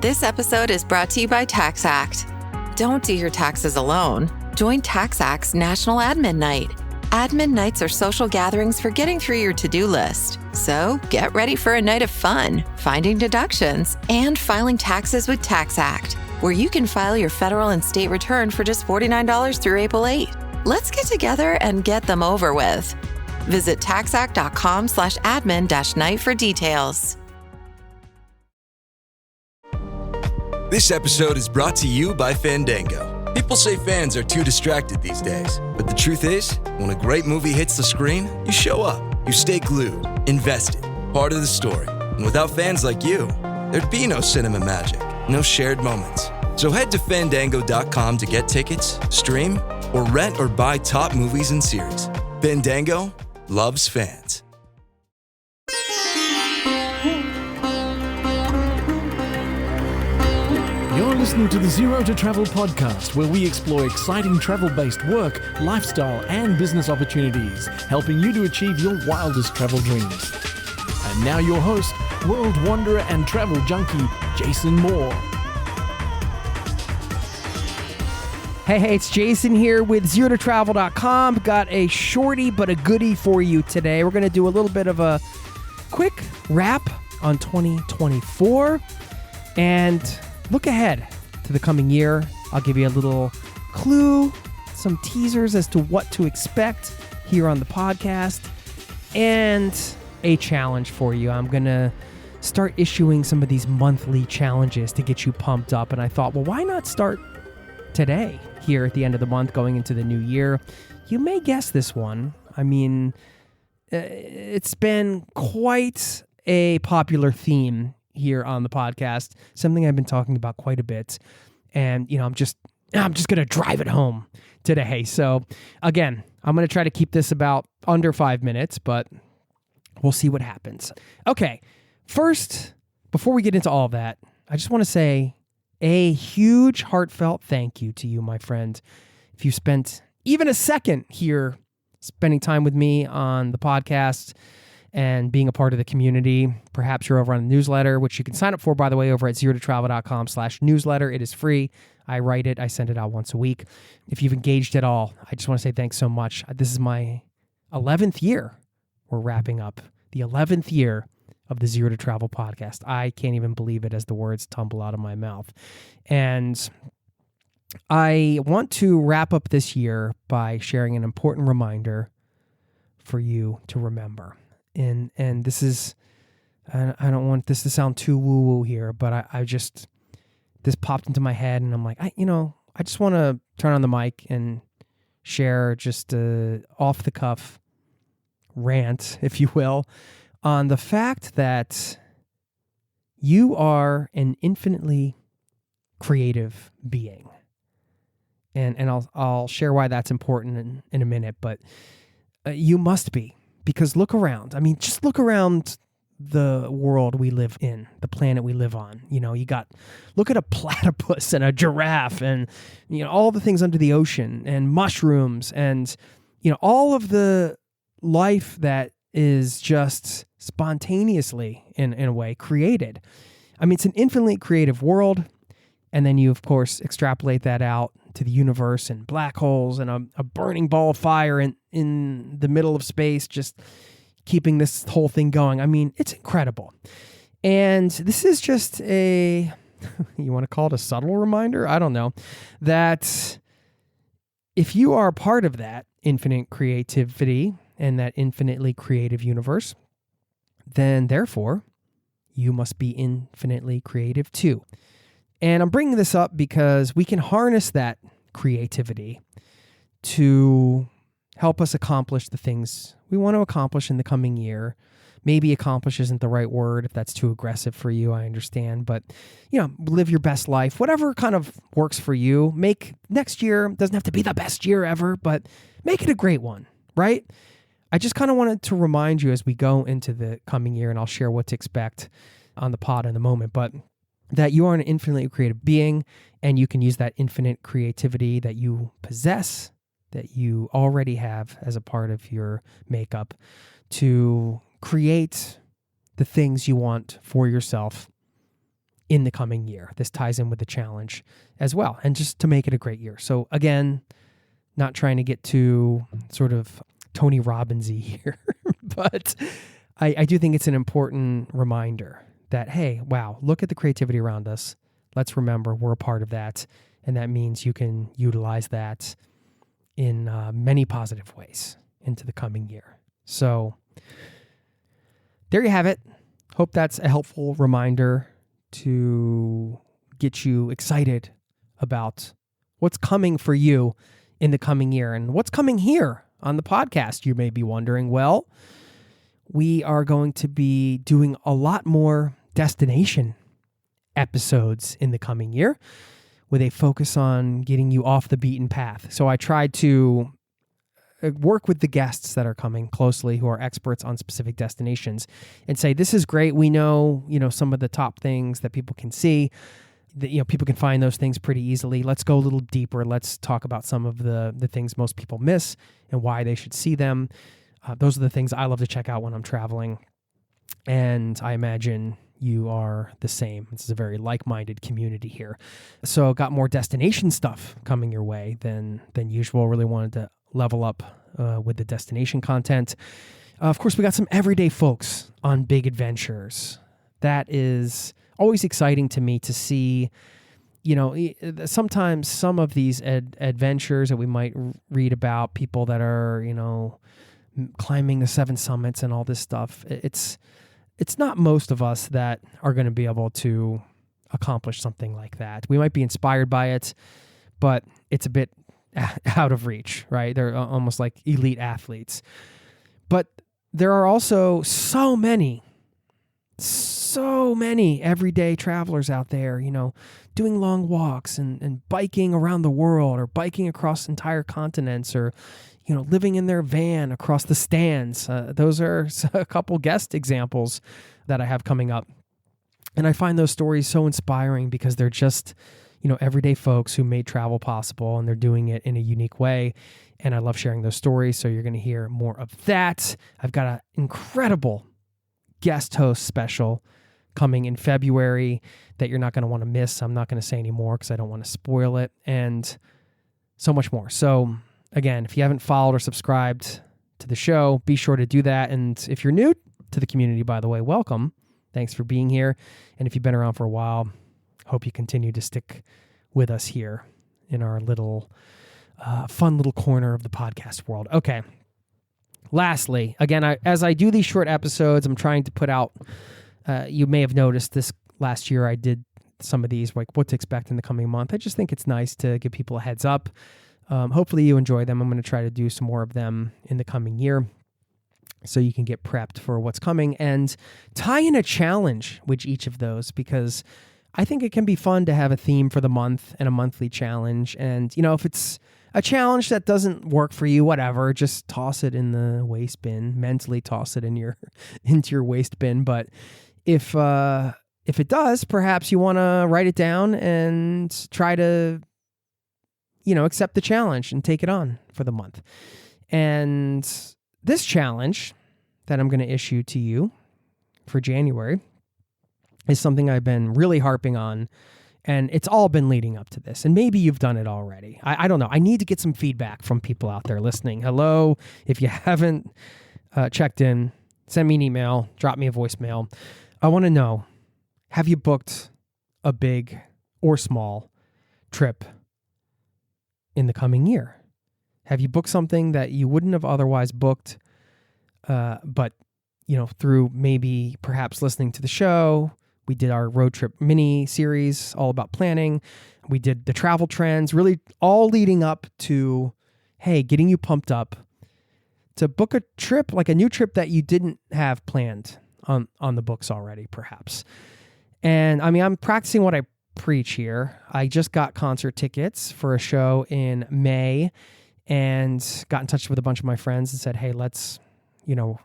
This episode is brought to you by TaxAct. Don't do your taxes alone. Join TaxAct's National Admin Night. Admin nights are social gatherings for getting through your to-do list. So get ready for a night of fun, finding deductions, and filing taxes with TaxAct, where you can file your federal and state return for just $49 through April 8. Let's get together and get them over with. Visit taxact.com/admin-night for details. This episode is brought to you by Fandango. People say fans are too distracted these days, but the truth is, when a great movie hits the screen, you show up, you stay glued, invested, part of the story. And without fans like you, there'd be no cinema magic, no shared moments. So head to Fandango.com to get tickets, stream, or rent or buy top movies and series. Fandango loves fans. You're listening to the Zero to Travel podcast, where we explore exciting travel-based work, lifestyle, and business opportunities, helping you to achieve your wildest travel dreams. And now your host, world wanderer and travel junkie, Jason Moore. Hey, it's Jason here with ZeroToTravel.com. Got a shorty but a goodie for you today. We're going to do a little bit of a quick wrap on 2024 and look ahead to the coming year. I'll give you a little clue, some teasers as to what to expect here on the podcast, and a challenge for you. I'm going to start issuing some of these monthly challenges to get you pumped up, and I thought, well, why not start today here at the end of the month going into the new year? You may guess this one. I mean, it's been quite a popular theme here on the podcast, something I've been talking about quite a bit. And, I'm just going to drive it home today. So again, I'm going to try to keep this about under 5 minutes, but we'll see what happens. Okay. First, before we get into all of that, I just want to say a huge heartfelt thank you to you, my friend. If you spent even a second here spending time with me on the podcast and being a part of the community, perhaps you're over on the newsletter, which you can sign up for, by the way, over at zerototravel.com/newsletter. It is free. I write it. I send it out once a week. If you've engaged at all, I just want to say thanks so much. This is my 11th year. We're wrapping up the 11th year of the Zero to Travel podcast. I can't even believe it as the words tumble out of my mouth. And I want to wrap up this year by sharing an important reminder for you to remember. And this is, I don't want this to sound too woo-woo here, but I just, this popped into my head and I'm like, I just want to turn on the mic and share just a off-the-cuff rant, if you will, on the fact that you are an infinitely creative being. And I'll share why that's important in a minute, but you must be. Because look around. I mean, just look around the world we live in, the planet we live on. Look at a platypus and a giraffe and, all the things under the ocean and mushrooms and, all of the life that is just spontaneously, in a way, created. I mean, it's an infinitely creative world. And then you, of course, extrapolate that out to the universe and black holes and a burning ball of fire in the middle of space, just keeping this whole thing going. I mean, it's incredible. And this is just you want to call it a subtle reminder? I don't know. That if you are a part of that infinite creativity and that infinitely creative universe, then therefore you must be infinitely creative too. And I'm bringing this up because we can harness that creativity to help us accomplish the things we want to accomplish in the coming year. Maybe accomplish isn't the right word if that's too aggressive for you, I understand. But, live your best life, whatever kind of works for you. Make next year, doesn't have to be the best year ever, but make it a great one, right? I just kind of wanted to remind you as we go into the coming year, and I'll share what to expect on the pod in a moment, but that you are an infinitely creative being, and you can use that infinite creativity that you possess, that you already have as a part of your makeup, to create the things you want for yourself in the coming year. This ties in with the challenge as well, and just to make it a great year. So again, not trying to get too sort of Tony Robbins-y here, but I do think it's an important reminder that, hey, wow, look at the creativity around us. Let's remember we're a part of that, and that means you can utilize that in many positive ways into the coming year. So there you have it. Hope that's a helpful reminder to get you excited about what's coming for you in the coming year. And what's coming here on the podcast, you may be wondering. Well, we are going to be doing a lot more destination episodes in the coming year with a focus on getting you off the beaten path. So I tried to work with the guests that are coming closely who are experts on specific destinations and say, this is great. We know, some of the top things that people can see, that, people can find those things pretty easily. Let's go a little deeper. Let's talk about some of the things most people miss and why they should see them. Those are the things I love to check out when I'm traveling. And I imagine you are the same. This is a very like-minded community here. So got more destination stuff coming your way than usual. Really wanted to level up with the destination content. Of course, we got some everyday folks on big adventures. That is always exciting to me to see. Sometimes some of these adventures that we might read about, people that are, climbing the 7 summits and all this stuff. It's not most of us that are going to be able to accomplish something like that. We might be inspired by it, but it's a bit out of reach, right? They're almost like elite athletes. But there are also so many everyday travelers out there, doing long walks and biking around the world or biking across entire continents or, living in their van across the stands. Those are a couple guest examples that I have coming up. And I find those stories so inspiring because they're just, everyday folks who made travel possible, and they're doing it in a unique way. And I love sharing those stories. So you're going to hear more of that. I've got an incredible guest host special coming in February that you're not going to want to miss. I'm not going to say any more because I don't want to spoil it, and so much more. So again, if you haven't followed or subscribed to the show, be sure to do that. And if you're new to the community, by the way, welcome. Thanks for being here. And if you've been around for a while, hope you continue to stick with us here in our little fun little corner of the podcast world. Okay. Lastly, again, as I do these short episodes, I'm trying to put out, you may have noticed this last year I did some of these, like what to expect in the coming month. I just think it's nice to give people a heads up. Hopefully you enjoy them. I'm going to try to do some more of them in the coming year so you can get prepped for what's coming and tie in a challenge with each of those, because I think it can be fun to have a theme for the month and a monthly challenge. And, if it's a challenge that doesn't work for you, whatever, just toss it in the waste bin, mentally toss it into your waste bin. But if it does, perhaps you want to write it down and try to, accept the challenge and take it on for the month. And this challenge that I'm going to issue to you for January is something I've been really harping on, and it's all been leading up to this. And maybe you've done it already. I don't know. I need to get some feedback from people out there listening. Hello. If you haven't checked in, send me an email, drop me a voicemail. I want to know, have you booked a big or small trip in the coming year? Have you booked something that you wouldn't have otherwise booked, but, through maybe perhaps listening to the show? We did our road trip mini series all about planning. We did the travel trends, really all leading up to, hey, getting you pumped up to book a trip, like a new trip that you didn't have planned on the books already, perhaps. And I'm practicing what I preach here. I just got concert tickets for a show in May and got in touch with a bunch of my friends and said, hey, let's, we all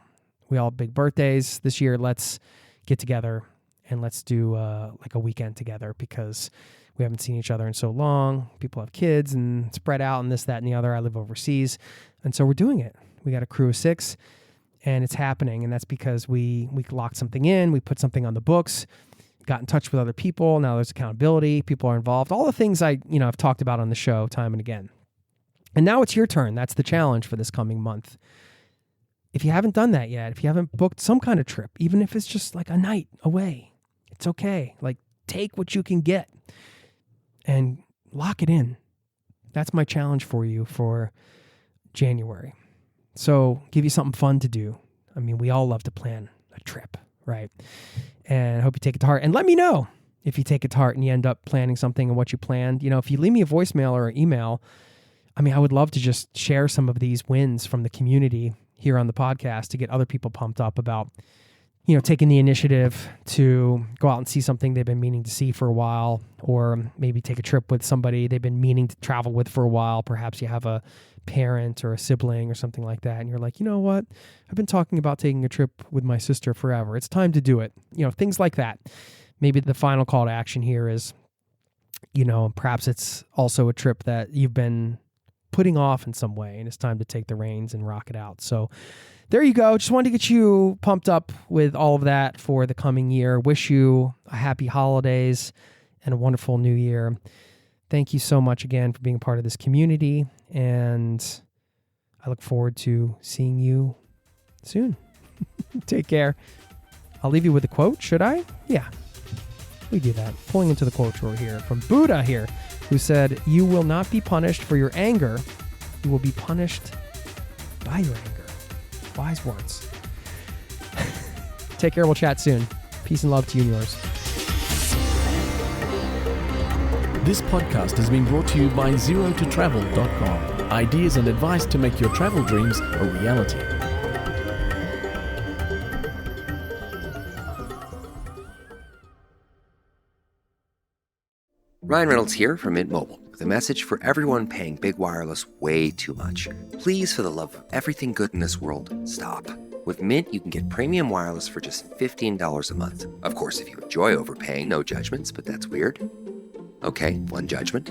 have big birthdays this year. Let's get together and let's do like a weekend together, because we haven't seen each other in so long. People have kids and spread out and this, that, and the other. I live overseas. And so we're doing it. We got a crew of 6 and it's happening. And that's because we locked something in. We put something on the books. got in touch with other people. Now there's accountability. People are involved. All the things I've talked about on the show time and again. And now it's your turn. That's the challenge for this coming month. If you haven't done that yet, if you haven't booked some kind of trip, even if it's just like a night away, it's okay. Like, take what you can get and lock it in. That's my challenge for you for January. So give you something fun to do. I mean, we all love to plan a trip, right? And I hope you take it to heart. And let me know if you take it to heart and you end up planning something and what you planned. If you leave me a voicemail or an email, I mean, I would love to just share some of these wins from the community here on the podcast to get other people pumped up about, taking the initiative to go out and see something they've been meaning to see for a while, or maybe take a trip with somebody they've been meaning to travel with for a while. Perhaps you have a parent or a sibling or something like that, and you're like, you know what? I've been talking about taking a trip with my sister forever. It's time to do it. Things like that. Maybe the final call to action here is, perhaps it's also a trip that you've been putting off in some way, and it's time to take the reins and rock it out. So there you go. Just wanted to get you pumped up with all of that for the coming year. Wish you a happy holidays and a wonderful new year. Thank you so much again for being a part of this community, and I look forward to seeing you soon. Take care. I'll leave you with a quote, should I? Yeah, we do that. Pulling into the quote drawer here from Buddha here, who said, "You will not be punished for your anger. You will be punished by your anger." Wise words. Take care. We'll chat soon. Peace and love to you and yours. This podcast has been brought to you by ZeroToTravel.com. Ideas and advice to make your travel dreams a reality. Ryan Reynolds here from Mint Mobile with a message for everyone paying big wireless way too much. Please, for the love of everything good in this world, stop. With Mint, you can get premium wireless for just $15 a month. Of course, if you enjoy overpaying, no judgments, but that's weird. Okay, one judgment.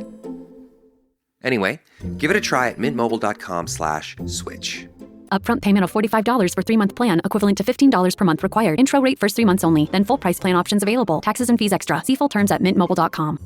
Anyway, give it a try at mintmobile.com/switch. Upfront payment of $45 for 3-month plan, equivalent to $15 per month required. Intro rate first 3 months only, then full price plan options available. Taxes and fees extra. See full terms at mintmobile.com.